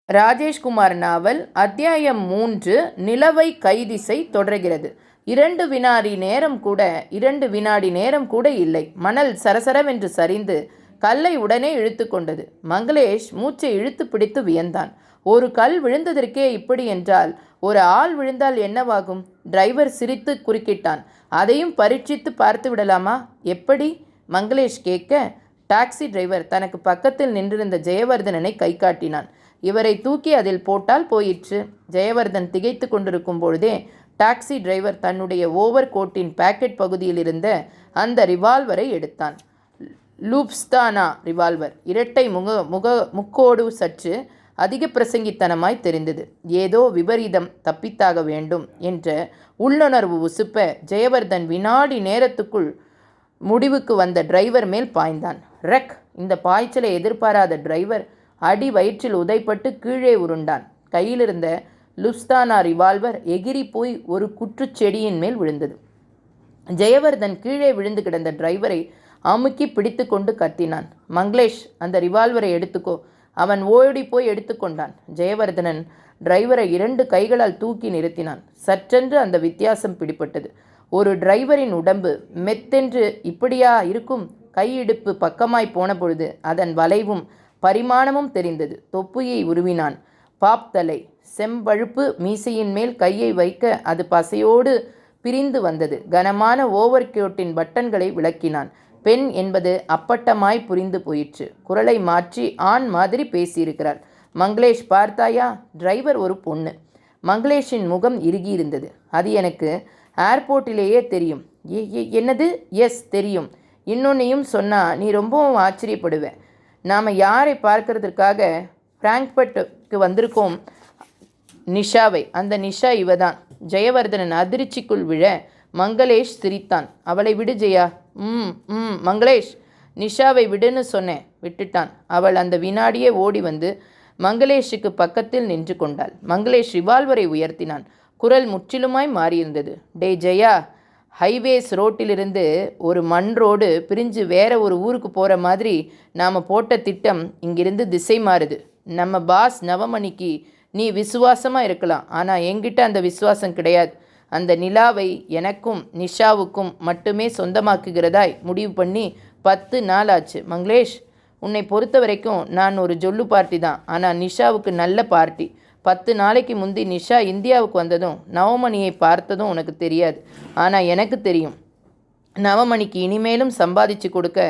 ராஜேஷ்குமார் நாவல் அத்தியாயம் 3 நிலவை கைதிசை தொடர்கிறது. 2 வினாடி நேரம் கூட இல்லை. மணல் சரசரவென்று சரிந்து கல்லை உடனே இழுத்து கொண்டது. மங்களேஷ் மூச்சை இழுத்து பிடித்து வியந்தான். ஒரு கல் விழுந்ததற்கே இப்படி என்றால் ஒரு ஆள் விழுந்தால் என்னவாகும்? டிரைவர் சிரித்து குறுக்கிட்டான். அதையும் பரீட்சித்து பார்த்து விடலாமா? எப்படி? மங்களேஷ் கேட்க, டாக்ஸி டிரைவர் தனக்கு பக்கத்தில் நின்றிருந்த ஜெயவர்தனனை கை காட்டினான். இவரை தூக்கி அதில் போட்டால் போயிற்று. ஜெயவர்தன் திகைத்து கொண்டிருக்கும் பொழுதே டாக்ஸி டிரைவர் தன்னுடைய ஓவர் கோட்டின் பாக்கெட் பகுதியில் இருந்த அந்த ரிவால்வரை எடுத்தான். லூப்ஸ்தானா ரிவால்வர். இரட்டை முக்கோடு சற்று அதிக பிரசங்கித்தனமாய் தெரிந்தது. ஏதோ விபரீதம் தப்பித்தாக வேண்டும் என்ற உள்ளுணர்வு உசுப்ப ஜெயவர்தன் வினாடி நேரத்துக்குள் முடிவுக்கு வந்த டிரைவர் மேல் பாய்ந்தான். ரெக்! இந்த பாய்ச்சலை எதிர்பாராத டிரைவர் அடி வயிற்றில் உதைப்பட்டு கீழே உருண்டான். கையிலிருந்த லுப்ஸ்தானா ரிவால்வர் எகிரி போய் ஒரு குற்றுச்செடியின் மேல் விழுந்தது. ஜெயவர்தன் கீழே விழுந்து கிடந்த டிரைவரை அமுக்கி பிடித்து கொண்டு கத்தினான். மங்களேஷ், அந்த ரிவால்வரை எடுத்துக்கோ. அவன் ஓடி போய் எடுத்துக்கொண்டான். ஜெயவர்தனன் டிரைவரை 2 கைகளால் தூக்கி நிறுத்தினான். சற்றென்று அந்த வித்தியாசம் பிடிபட்டது. ஒரு டிரைவரின் உடம்பு மெத்தென்று இப்படியா இருக்கும்? கையிடுப்பு பக்கமாய் போன பொழுது அதன் வளைவும் பரிமாணமும் தெரிந்தது. தொப்பியை உருவினான். பாப் தலை, செம்பழுப்பு மீசையின் மேல் கையை வைக்க அது பசையோடு பிரிந்து வந்தது. கனமான ஓவர் கோட்டின் பட்டன்களை விளக்கினான். பெண் என்பது அப்பட்டமாய் புரிந்து போயிற்று. குரலை மாற்றி ஆண் மாதிரி பேசியிருக்கிறாள். மங்களேஷ், பார்த்தாயா? டிரைவர் ஒரு பொண்ணு. மங்களேஷின் முகம் இறுகியிருந்தது. அது எனக்கு ஏர்போர்ட்டிலேயே தெரியும். என்னது? எஸ், தெரியும். இன்னொன்னையும் சொன்னா நீ ரொம்பவும் ஆச்சரியப்படுவேன். நாம் யாரை பார்க்கறதுக்காக ஃப்ராங்க்பர்ட்டுக்கு வந்திருக்கோம்? நிஷாவை. அந்த நிஷா இவதான். ஜெயவர்தனன் அதிர்ச்சிக்குள் விழ மங்களேஷ் சிரித்தான். அவளை விடு ஜெயா. மங்களேஷ், நிஷாவை விடுன்னு சொன்னேன். விட்டுட்டான். அவள் அந்த வினாடியே ஓடி வந்து மங்களேஷுக்கு பக்கத்தில் நின்று கொண்டாள். மங்களேஷ் ரிவால்வரை உயர்த்தினான். குரல் முற்றிலுமாய் மாறியிருந்தது. டே ஜெயா, ஹைவேஸ் ரோட்டிலிருந்து ஒரு மண் ரோடு பிரிஞ்சு வேற ஒரு ஊருக்கு போகிற மாதிரி நாம் போட்ட திட்டம் இங்கிருந்து திசை மாறுது. நம்ம பாஸ் நவமணிக்கு நீ விசுவாசமாக இருக்கலாம், ஆனால் என்கிட்ட அந்த விசுவாசம் கிடையாது. அந்த நிலாவை எனக்கும் நிஷாவுக்கும் மட்டுமே சொந்தமாக்குகிறதாய் முடிவு பண்ணி 10 நாள் ஆச்சு. மங்களேஷ், உன்னை பொறுத்த வரைக்கும் நான் ஒரு ஜொல்லு பார்ட்டி தான், ஆனால் நிஷாவுக்கு நல்ல பார்ட்டி. 10 நாளைக்கு முந்தி நிஷா இந்தியாவுக்கு வந்ததும் நவமணியை பார்த்ததும் உனக்கு தெரியாது. ஆனால் எனக்கு தெரியும். நவமணிக்கு இனிமேலும் சம்பாதிச்சு கொடுக்க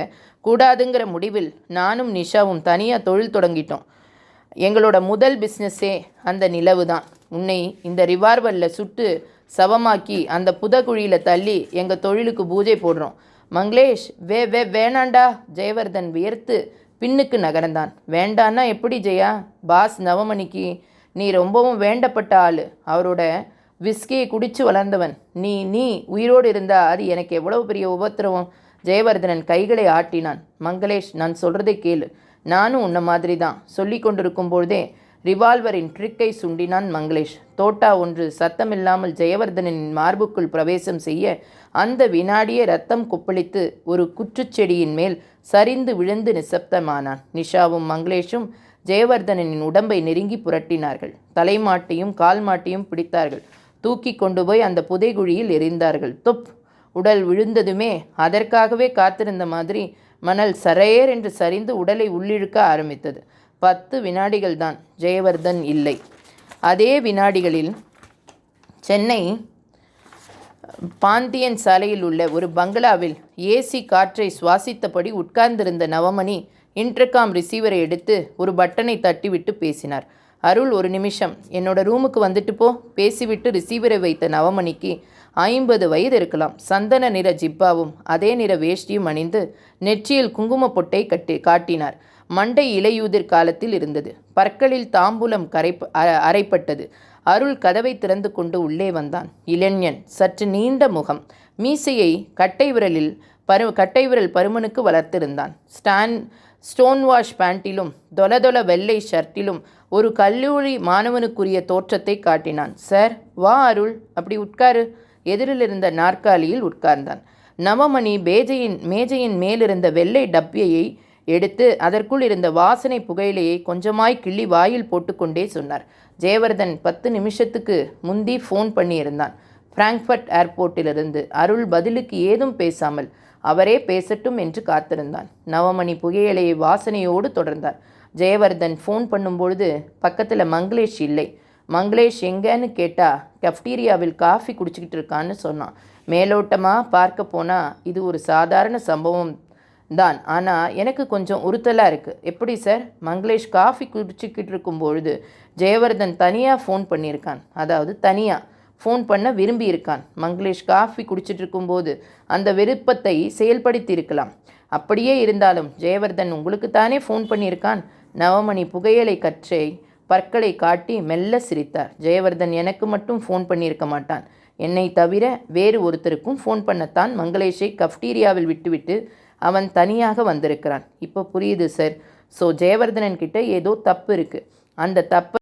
கூடாதுங்கிற முடிவில் நானும் நிஷாவும் தனியாக தொழில் தொடங்கிட்டோம். எங்களோட முதல் பிஸ்னஸே அந்த நிலவு தான். உன்னை இந்த ரிவால்வரில் சுட்டு சவமாக்கி அந்த புதக்குழியில் தள்ளி எங்கள் தொழிலுக்கு பூஜை போடுறோம். மங்களேஷ், வேணாண்டா. ஜெயவர்தன் வியர்த்து பின்னுக்கு நகர்ந்தான். வேண்டான்னா எப்படி ஜெயா? பாஸ் நவமணிக்கு நீ ரொம்பவும் வேண்டப்பட்ட ஆள். அவரோட விஸ்கியை குடித்து வளர்ந்தவன். நீ உயிரோடு இருந்தா அது எனக்கு எவ்வளவு பெரிய உபத்திரவம். ஜெயவர்தனன் கைகளை ஆட்டினான். மங்களேஷ், நான் சொல்கிறதை கேளு. நானும் உன்ன மாதிரி தான். சொல்லி கொண்டிருக்கும் பொழுதே ரிவால்வரின் ட்ரிக்கை சுண்டினான் மங்களேஷ். தோட்டா ஒன்று சத்தமில்லாமல் ஜெயவர்தனின் மார்புக்குள் பிரவேசம் செய்ய அந்த வினாடியே ரத்தம் கொப்பளித்து ஒரு குற்றுச்செடியின் மேல் சரிந்து விழுந்து நிசப்தமானான். நிஷாவும் மங்களேஷும் ஜெயவர்தனின் உடம்பை நெருங்கி புரட்டினார்கள். தலைமாட்டியும் கால் மாட்டியும் பிடித்தார்கள். தூக்கி கொண்டு போய் அந்த புதைகுழியில் எறிந்தார்கள். உடல் விழுந்ததுமே அதற்காகவே காத்திருந்த மாதிரி மணல் சரையர் என்று சரிந்து உடலை உள்ளிழுக்க ஆரம்பித்தது. 10 வினாடிகள் தான். ஜெயவர்தன் இல்லை. அதே வினாடிகளில் சென்னை பாந்தியன் சாலையில் உள்ள ஒரு பங்களாவில் ஏசி காற்றை சுவாசித்தபடி உட்கார்ந்திருந்த நவமணி இன்டர்காம் ரிசீவரை எடுத்து ஒரு பட்டனை தட்டிவிட்டு பேசினார். அருள், ஒரு நிமிஷம் என்னோட ரூமுக்கு வந்துட்டு போ. பேசிவிட்டு ரிசீவரை வைத்த நவமணிக்கு 50 வயது இருக்கலாம். சந்தன நிற ஜிப்பாவும் அதே நிற வேஷ்டியும் அணிந்து நெற்றியில் குங்கும பொட்டை காட்டினார். மண்டை இலையுதிர் காலத்தில் இருந்தது. பற்களில் தாம்பூலம் அரைப்பட்டது. அருள் கதவை திறந்து கொண்டு உள்ளே வந்தான். இளைஞன், சற்று நீண்ட முகம், மீசையை கட்டைவிரல் பருமனுக்கு வளர்த்திருந்தான். ஸ்டோன் வாஷ் பேண்டிலும் தொலதொல வெள்ளை ஷர்ட்டிலும் ஒரு கல்லூரி மாணவனுக்குரிய தோற்றத்தை காட்டினான். சார், வா அருள், அப்படி உட்காரு. எதிரில் இருந்த நாற்காலியில் உட்கார்ந்தான். நவமணி மேஜையின் மேலிருந்த வெள்ளை டப்பியை எடுத்து அதற்குள் இருந்த வாசனை புகையிலையை கொஞ்சமாய் கிள்ளி வாயில் போட்டுக்கொண்டே சொன்னார். ஜெயவர்தன் 10 நிமிஷத்துக்கு முந்தி ஃபோன் பண்ணியிருந்தான் பிராங்க்ஃபர்ட் ஏர்போர்ட்டிலிருந்து. அருள் பதிலுக்கு ஏதும் பேசாமல் அவரே பேசட்டும் என்று காத்திருந்தான். நவமணி புகையிலையை வாசனையோடு தொடர்ந்தார். ஜெயவர்தன் ஃபோன் பண்ணும்பொழுது பக்கத்தில் மங்களேஷ் இல்லை. மங்களேஷ் எங்கன்னு கேட்டால் கஃப்டீரியாவில் காஃபி குடிச்சிக்கிட்டு இருக்கான்னு சொன்னான். மேலோட்டமாக பார்க்க போனால் இது ஒரு சாதாரண சம்பவம் தான். ஆனால் எனக்கு கொஞ்சம் உறுத்தலாக இருக்குது. எப்படி சார்? மங்களேஷ் காஃபி குடிச்சிக்கிட்டு இருக்கும்பொழுது ஜெயவர்தன் தனியாக ஃபோன் பண்ணியிருக்கான். அதாவது தனியாக ஃபோன் பண்ண விரும்பியிருக்கான். மங்களேஷ் காஃபி குடிச்சிட்டு இருக்கும்போது அந்த விருப்பத்தை செயல்படுத்தி இருக்கலாம். அப்படியே இருந்தாலும் ஜெயவர்தன் உங்களுக்கு தானே ஃபோன் பண்ணியிருக்கான். நவமணி புகையிலை கற்றை பற்களை காட்டி மெல்ல சிரித்தார். ஜெயவர்தன் எனக்கு மட்டும் ஃபோன் பண்ணியிருக்க மாட்டான். என்னை தவிர வேறு ஒருத்தருக்கும் ஃபோன் பண்ணத்தான் மங்களேஷை கஃப்டீரியாவில் விட்டுவிட்டு அவன் தனியாக வந்திருக்கிறான். இப்போ புரியுது சார். ஸோ ஜெயவர்தனன் கிட்ட ஏதோ தப்பு இருக்குது. அந்த தப்பை